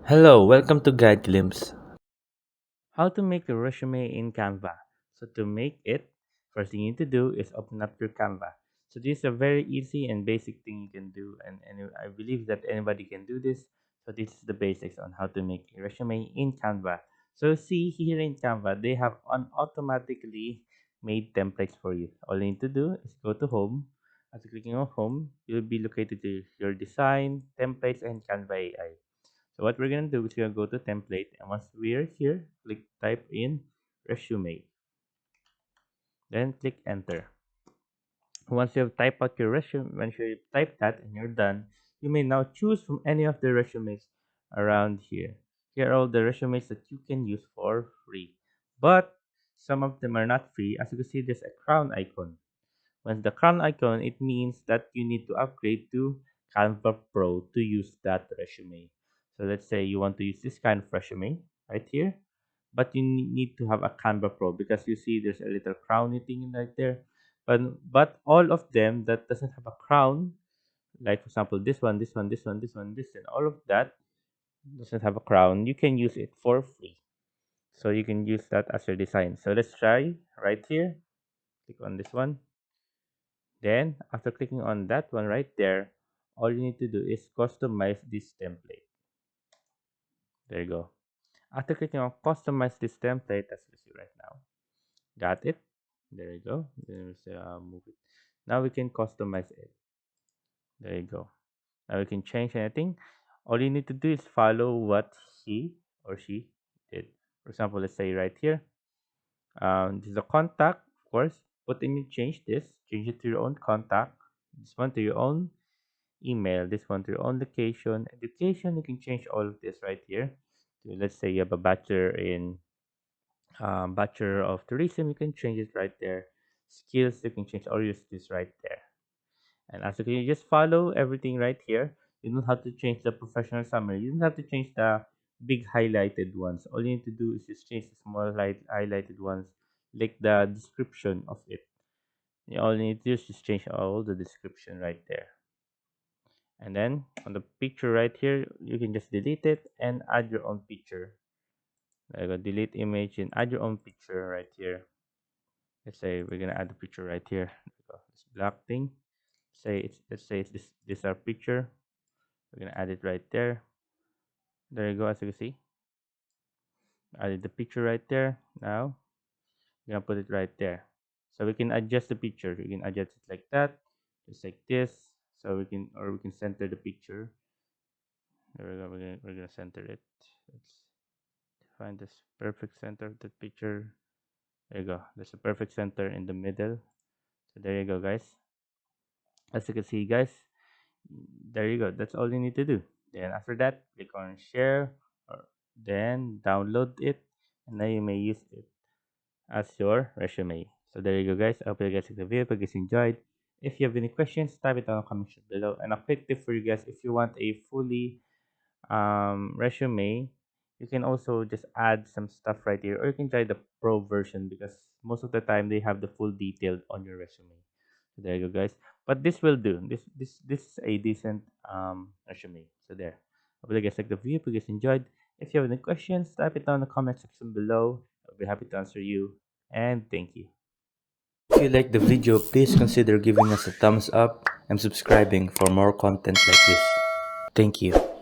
Hello, welcome to Guide Glimpse. How to make a resume in Canva. So to make it, first thing you need to do is open up your Canva. So this is a very easy and basic thing you can do, and I believe that anybody can do this. So this is the basics on how to make a resume in Canva. So see here in Canva, they have an automatically made templates for you. All you need to do is go to home. After clicking on home, you'll be located to your design, templates, and Canva AI. So what we're gonna do is we're gonna go to template, and once we're here, click type in resume, then click enter. Once you have typed out your resume, once you type that and you're done, you may now choose from any of the resumes around here. Here are all the resumes that you can use for free, but some of them are not free. As you can see, there's a crown icon. Once the crown icon, it means that you need to upgrade to Canva Pro to use that resume. So let's say you want to use this kind of resume right here, but you need to have a Canva Pro because you see there's a little crown thing right there. But all of them that doesn't have a crown, like for example this one, this one, this one, this one, this, and all of that doesn't have a crown, you can use it for free. So you can use that as your design. So let's try right here. Click on this one. Then, after clicking on that one right there, all you need to do is customize this template. There you go. After clicking on customize this template, as you see right now, got it. There you go. Then we say move it. Now we can customize it. There you go. Now we can change anything. All you need to do is follow what he or she did. For example, let's say right here, this is a contact, of course. But then you change this, change it to your own contact. This one to your own email, this one to your own location. Education, you can change all of this right here. So let's say you have a bachelor of tourism, you can change it right there. Skills, you can change all your skills right there. And as you can, you just follow everything right here. You don't have to change the professional summary. You don't have to change the big highlighted ones. All you need to do is just change the small highlighted ones, like the description of it. All you need to do is just change all the description right there. And then on the picture right here, you can just delete it and add your own picture. Like a delete image and add your own picture right here. Let's say we're gonna add the picture right here. This black thing. Let's say it's this our picture. We're gonna add it right there. There you go. As you can see, added the picture right there. Now we're gonna put it right there. So we can adjust the picture. We can adjust it like that, just like this. So we can center the picture. There we go. We're gonna center it. Let's find this perfect center of the picture. There you go. There's a perfect center in the middle. So there you go, guys. As you can see, guys, there you go. That's all you need to do. Then after that, click on share, or then download it, and now you may use it as your resume. So there you go, guys. I hope you guys like the video. If you guys enjoyed, if you have any questions, type it down in the comment section below. And a quick tip for you guys: if you want a fully resume, you can also just add some stuff right here, or you can try the pro version because most of the time they have the full detail on your resume. So there you go, guys. But this will do. This is a decent resume. So there. Hope you guys like the video. If you guys enjoyed, if you have any questions, type it down in the comment section below. I'll be happy to answer you. And thank you. If you like the video, please consider giving us a thumbs up and subscribing for more content like this. Thank you.